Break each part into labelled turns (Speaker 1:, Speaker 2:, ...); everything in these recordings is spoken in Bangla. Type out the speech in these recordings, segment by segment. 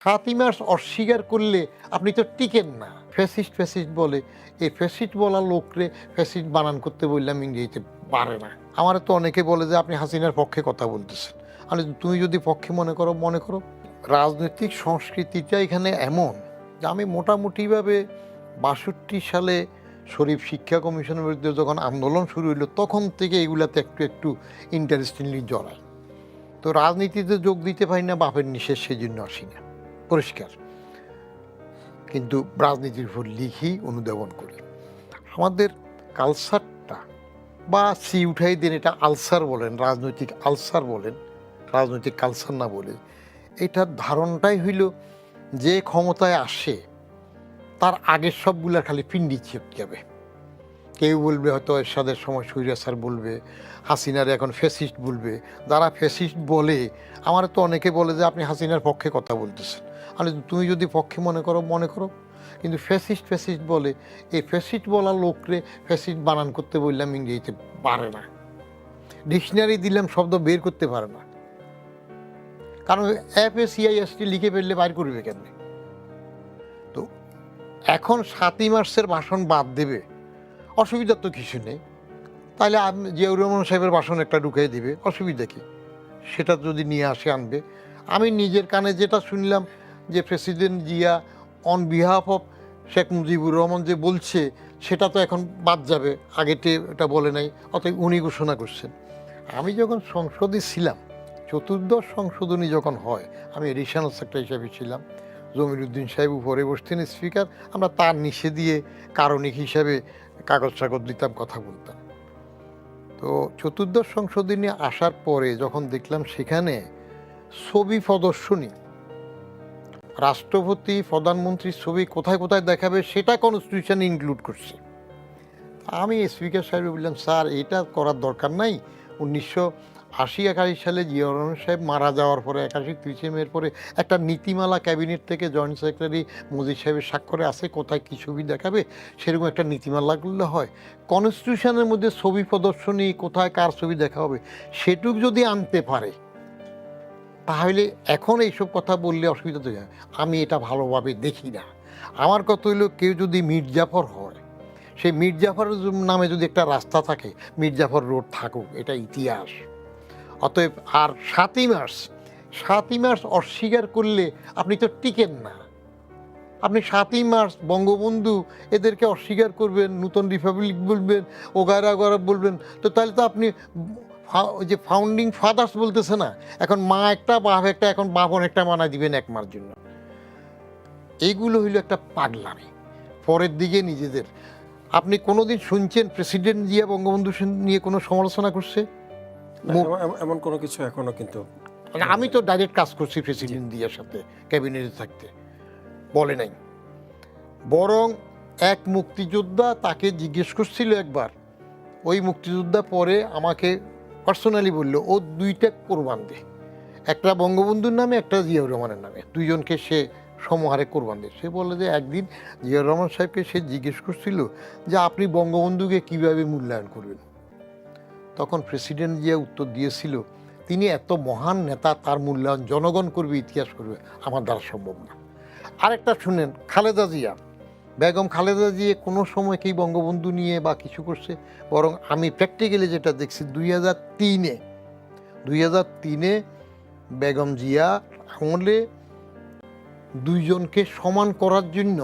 Speaker 1: 7ই মার্চ অস্বীকার করলে আপনি তো টিকেন না। ফ্যাসিস্ট বলে, এই ফ্যাসিস্ট বলা লোকরে ফ্যাসিস্ট বানান করতে বললাম ইংরেজিতে পারে না। আমার তো অনেকে বলে যে আপনি হাসিনার পক্ষে কথা বলতেছেন। আমি তুমি যদি পক্ষে মনে করো। রাজনৈতিক সংস্কৃতিটা এখানে এমন যে আমি মোটামুটিভাবে ৬২ সালে শরীফ শিক্ষা কমিশনের বিরুদ্ধে যখন আন্দোলন শুরু হইলো তখন থেকে এগুলাতে একটু ইন্টারেস্টিংলি জড়াই। তো রাজনীতিতে যোগ দিতে পারি না, বাপের নিষেধ, সেই জন্য আসি না, পরিষ্কার। কিন্তু রাজনীতির উপর লিখি, অনুধাবন করি। আমাদের কালচারটা বা সি উঠাই দিন, এটা আলসার বলেন, রাজনৈতিক আলসার বলেন, রাজনৈতিক কালচার না বলে, এটার ধারণটাই হইল যে ক্ষমতায় আসে তার আগের সবগুলার খালি পিন্ডি ছিটকে যাবে। কেউ বলবে হয়তো এরশাদের সময় স্বৈরাচার বলবে, হাসিনার এখন ফ্যাসিস্ট বলবে। যারা ফ্যাসিস্ট বলে, আমার তো অনেকে বলে যে আপনি হাসিনার পক্ষে কথা বলতেছেন। আমি তুমি যদি পক্ষে মনে করো। কিন্তু ফ্যাসিস্ট বলে, এই ফ্যাসিস্ট বলা লোকরে ফ্যাসিস্ট বানান করতে বললাম ইংরেজিতে পারে না। ডিকশনারি দিলাম শব্দ বের করতে পারে না, কারণ FACIST লিখে ফেললে বাইর করবে কেন? তো এখন 7ই মার্চের ভাষণ বাদ দেবে, অসুবিধা তো কিছু নেই। তাহলে জিয়াউর রহমান সাহেবের ভাষণ একটা ঢুকিয়ে দিবে, অসুবিধা কি? সেটা যদি নিয়ে আসে আনবে। আমি নিজের কানে যেটা শুনলাম যে president Zia on behalf of Sheikh Mujibur Rahman যে বলছে, সেটা তো এখন বাদ যাবে, আগেতে এটা বলে নাই, অতএব উনি ঘোষণা করছেন। আমি যখন সংসদে ছিলাম, 14th সংশোধনী যখন হয়, আমি এডিশনাল সেক্রেটারি হিসাবে ছিলাম, জমিরুদ্দিন সাহেব উপরে বসতেন স্পিকার, আমরা তার নিচে দিয়ে কারণিক হিসাবে কাগজ দিতাম, কথা বলতাম। তো 14th সংশোধনী আসার পরে যখন দেখলাম সেখানে ছবি প্রদর্শনী, রাষ্ট্রপতি প্রধানমন্ত্রীর ছবি কোথায় কোথায় দেখাবে সেটা কনস্টিটিউশন ইনক্লুড করছে। আমি স্পিকার সাহেব বললাম, স্যার এটা করার দরকার নাই। 1980-81 সালে জিয়াউর রহমান সাহেব মারা যাওয়ার পরে 81-30 মের পরে একটা নীতিমালা ক্যাবিনেট থেকে জয়েন্ট সেক্রেটারি মুজিব সাহেবের স্বাক্ষরে আছে, কোথায় কী ছবি দেখাবে সেরকম একটা নীতিমালা করলে হয়। কনস্টিটিউশনের মধ্যে ছবি প্রদর্শনী, কোথায় কার ছবি দেখা হবে, সেটুক যদি আনতে পারে, তাহলে এখন এইসব কথা বললে অসুবিধা তো যায়। আমি এটা ভালোভাবে দেখি না। আমার কথা হইলো, কেউ যদি মির্জাফর হয়, সেই মির্জাফরের নামে যদি একটা রাস্তা থাকে, মির্জাফর রোড থাকুক, এটা ইতিহাস। অতএব আর 7ই মার্চ অস্বীকার করলে আপনি তো টিকেন না। আপনি 7ই মার্চ বঙ্গবন্ধু এদেরকে অস্বীকার করবেন, নূতন রিপাবলিক বলবেন, ওগারা বলবেন, তো তাহলে তো আপনি ওই যে ফাউন্ডিং ফাদার্স বলতেছে না, এখন মা একটা, বাপ একটা, এখন বাপ অনেকটা মানা দিবেন এক মার জন্য। এইগুলো হইল একটা পাগলামি। পরের দিকে নিজেদের, আপনি কোনোদিন শুনছেন প্রেসিডেন্ট জিয়া বঙ্গবন্ধু নিয়ে কোনো সমালোচনা করছে?
Speaker 2: এমন কোনো কিছু এখনো কিন্তু
Speaker 1: আমি তো ডাইরেক্ট কাজ করছি প্রেসিডেন্ট জিয়ার সাথে ক্যাবিনেটে থাকতে, বলে নাই। বরং এক মুক্তিযোদ্ধা তাকে জিজ্ঞেস করছিল একবার, ওই মুক্তিযোদ্ধা পরে আমাকে পার্সোনালি বললো, ও 2টা কোরবান দে, একটা বঙ্গবন্ধুর নামে, একটা জিয়াউর রহমানের নামে, দুইজনকে সে সমহারে কোরবান দেয়। সে বলে যে একদিন জিয়াউর রহমান সাহেবকে সে জিজ্ঞেস করছিল যে আপনি বঙ্গবন্ধুকে কীভাবে মূল্যায়ন করবেন। তখন প্রেসিডেন্ট জিয়া উত্তর দিয়েছিল, তিনি এত মহান নেতা, তার মূল্যায়ন জনগণ করবে, ইতিহাস করবে, আমার দ্বারা সম্ভব না। আরেকটা শুনেন, খালেদা জিয়া, বেগম খালেদা জিয়া কোনো সময় কি বঙ্গবন্ধু নিয়ে বা কিছু করছে? বরং আমি প্র্যাকটিক্যালি যেটা দেখছি, 2003-এ বেগম জিয়া আমলে দুইজনকে সমান করার জন্য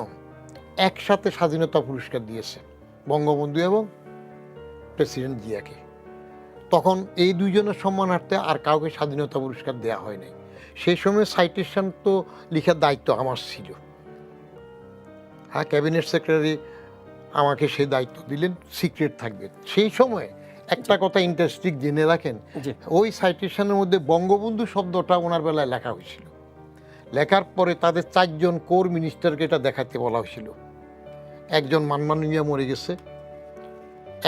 Speaker 1: একসাথে স্বাধীনতা পুরস্কার দিয়েছে, বঙ্গবন্ধু এবং প্রেসিডেন্ট জিয়াকে। তখন এই দুইজনের সম্মানার্থে আর কাউকে স্বাধীনতা পুরস্কার দেওয়া হয় নাই। সেই সময় সাইটেশন তো লেখার দায়িত্ব আমার ছিল। হ্যাঁ, ক্যাবিনেট সেক্রেটারি আমাকে সেই দায়িত্ব দিলেন, সিক্রেট থাকবে। সেই সময় একটা কথা ইন্টারেস্টিং জেনে রাখেন, ওই সাইটেশনের মধ্যে বঙ্গবন্ধু শব্দটা ওনার বেলায় লেখা হয়েছিল। লেখার পরে তাদের 4 জন কোর মিনিস্টারকে এটা দেখাতে বলা হয়েছিল। একজন মান্নান মিয়া মরে গেছে,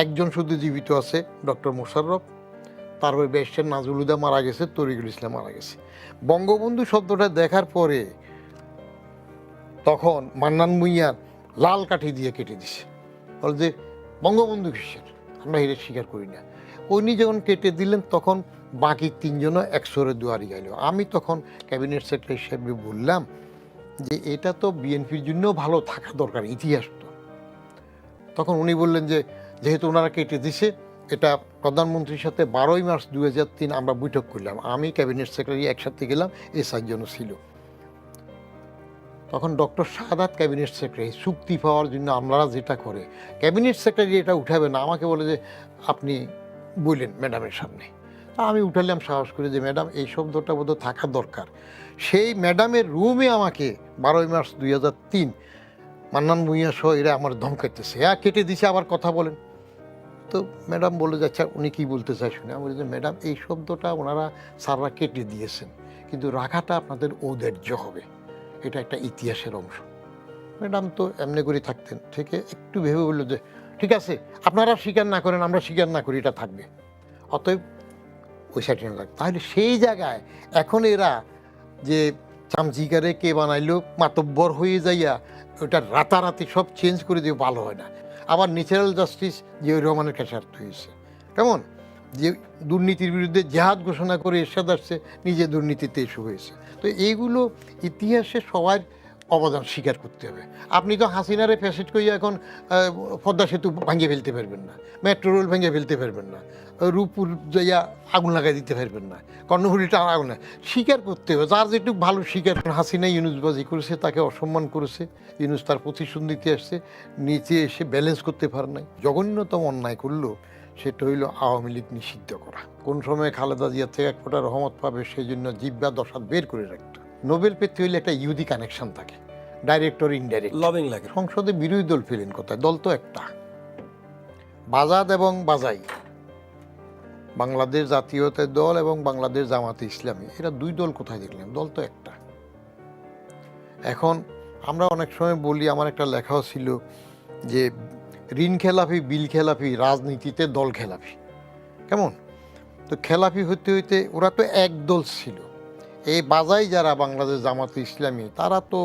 Speaker 1: একজন শুধু জীবিত আছে, ডক্টর মোশাররফ, তারপরে ব্যারিস্টার নাজরুল হুদা মারা গেছে, তরিকুল ইসলাম মারা গেছে। বঙ্গবন্ধু শব্দটা দেখার পরে তখন মান্নান মিয়া লাল কাঠি দিয়ে কেটে দিছে, বলে যে বঙ্গবন্ধু কিসের, আমরা এটা স্বীকার করি না। উনি যখন কেটে দিলেন তখন বাকি 3 জনও একসরে দুয়ারি গাইল। আমি তখন ক্যাবিনেট সেক্রেটারি হিসেবে বললাম যে এটা তো বিএনপির জন্য ভালো থাকা দরকার, ইতিহাস তো। তখন উনি বললেন যে যেহেতু ওনারা কেটে দিছে, এটা প্রধানমন্ত্রীর সাথে 12ই মার্চ 2003 আমরা বৈঠক করলাম, আমি ক্যাবিনেট সেক্রেটারি একসাথে গেলাম, এই 4 জন ছিল। তখন ডক্টর শাহাদাত ক্যাবিনেট সেক্রেটারি চুক্তি পাওয়ার জন্য আমরা যেটা করে, ক্যাবিনেট সেক্রেটারি এটা উঠাবে না, আমাকে বলে যে আপনি বললেন ম্যাডামের সামনে। তা আমি উঠালাম সাহস করে যে ম্যাডাম এই শব্দটা বোধহয় থাকা দরকার। সেই ম্যাডামের রুমে আমাকে 12ই মার্চ 2003 মান্নান ভূঁইয়া সহ এরা আমার ধমকাইতেছে, হ্যাঁ কেটে দিছে, আবার কথা বলেন। তো ম্যাডাম বলে যাচ্ছে উনি কী বলতে চাই শুনে। আমি বলি যে ম্যাডাম এই শব্দটা ওনারা স্যাররা কেটে দিয়েছেন, কিন্তু রাখাটা আপনাদের ঔদার্য হবে, এটা একটা ইতিহাসের অংশ। ম্যাডাম তো এমনি করে থাকতেন, থেকে একটু ভেবে বললো যে ঠিক আছে আপনারা স্বীকার না করেন, আমরা স্বীকার না করি, এটা থাকবে, অতএব ওই সাইডে লাগবে। তাহলে সেই জায়গায় এখন এরা যে চামচিকারে কে বানাইলো মাতব্বর হয়ে যাইয়া ওটা রাতারাতি সব চেঞ্জ করে দিয়ে ভালো হয় না। আবার ন্যাচারাল জাস্টিস জিয়াউর রহমানের ক্যাসার্থ হয়েছে, কেমন যে দুর্নীতির বিরুদ্ধে জেহাদ ঘোষণা করে এরশাদ আসছে, নিজে দুর্নীতিতে ইস্যু হয়েছে। তো এইগুলো ইতিহাসে সবার অবদান স্বীকার করতে হবে। আপনি তো হাসিনারে ফ্যাসিট করিয়া এখন পদ্মা সেতু ভাঙিয়ে ফেলতে পারবেন না, মেট্রো রেল ভেঙে ফেলতে পারবেন না, রূপপুর যাইয়া আগুন লাগাই দিতে পারবেন না, কর্ণফুলিটা আগুন স্বীকার করতে হবে। যার যেটুকু ভালো স্বীকার। হাসিনা ইউনুসবাজি করেছে, তাকে অসম্মান করেছে, ইউনুস তার প্রতিশোধ নিতে আসছে, নিচে এসে ব্যালেন্স করতে পারে নাই। জঘন্যতম অন্যায় করলো সেটা হইল আওয়ামী লীগ নিষিদ্ধ করা। কোন সময় খালেদা জিয়া থেকে এক ফোঁটা রহমত পাবে সেই জন্য জিব্বা দশাত বের করে রাখতো। নোবেল পেতে হইলে একটা ইহুদি কানেকশন থাকে, ডাইরেক্ট অর ইনডাইরেক্ট।
Speaker 2: লবিং লাগে।
Speaker 1: সংসদে বিরোধী দল ফেলেন কোথায়? দল তো একটা, বাজাদ এবং বাজাই, বাংলাদেশ জাতীয়তার দল এবং বাংলাদেশ জামাতে ইসলামী, এরা দুই দল কোথায় দেখলাম? দল তো একটা। এখন আমরা অনেক সময় বলি, আমার একটা লেখাও ছিল যে ঋণ খেলাফি, বিল খেলাফি, রাজনীতিতে দল খেলাফি, কেমন? তো খেলাফি হইতে হইতে ওরা তো এক দল ছিল। এই বাজাই যারা বাংলাদেশ জামাতে ইসলামী, তারা তো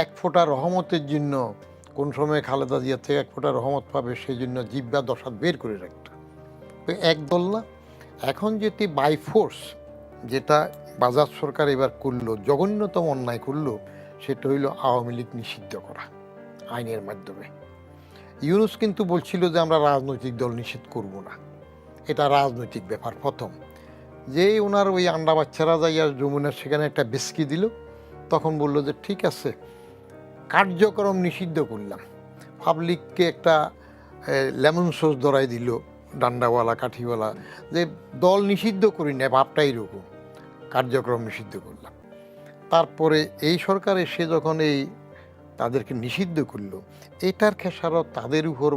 Speaker 1: এক ফোঁটা রহমতের জন্য কোন সময় খালেদা জিয়া থেকে এক ফোঁটা রহমত পাবে সেই জন্য জিব্বা দশাত বের করে রাখত। এক দল না। এখন যেটি বাই ফোর্স, যেটা বাজাজ সরকার এবার করলো, জঘন্যতম অন্যায় করলো, সেটা হইল আওয়ামী লীগ নিষিদ্ধ করা আইনের মাধ্যমে। ইউনুস কিন্তু বলছিল যে আমরা রাজনৈতিক দল নিষেধ করব না, এটা রাজনৈতিক ব্যাপার। প্রথম যেই ওনার ওই আন্ডা বাচ্চারা যাইয়া যমুনার সেখানে একটা বেসকি দিল, তখন বললো যে ঠিক আছে কার্যক্রম নিষিদ্ধ করলাম। পাবলিককে একটা লেমন সস ধরাই দিল, ডান্ডাওয়ালা কাঠিওয়ালা, যে দল নিষিদ্ধ করি না, ভাবটা এরকম, কার্যক্রম নিষিদ্ধ করলাম। তারপরে এই সরকার এসে যখন এই তাদেরকে নিষিদ্ধ করলো, এটার খেসারত তাদের উপর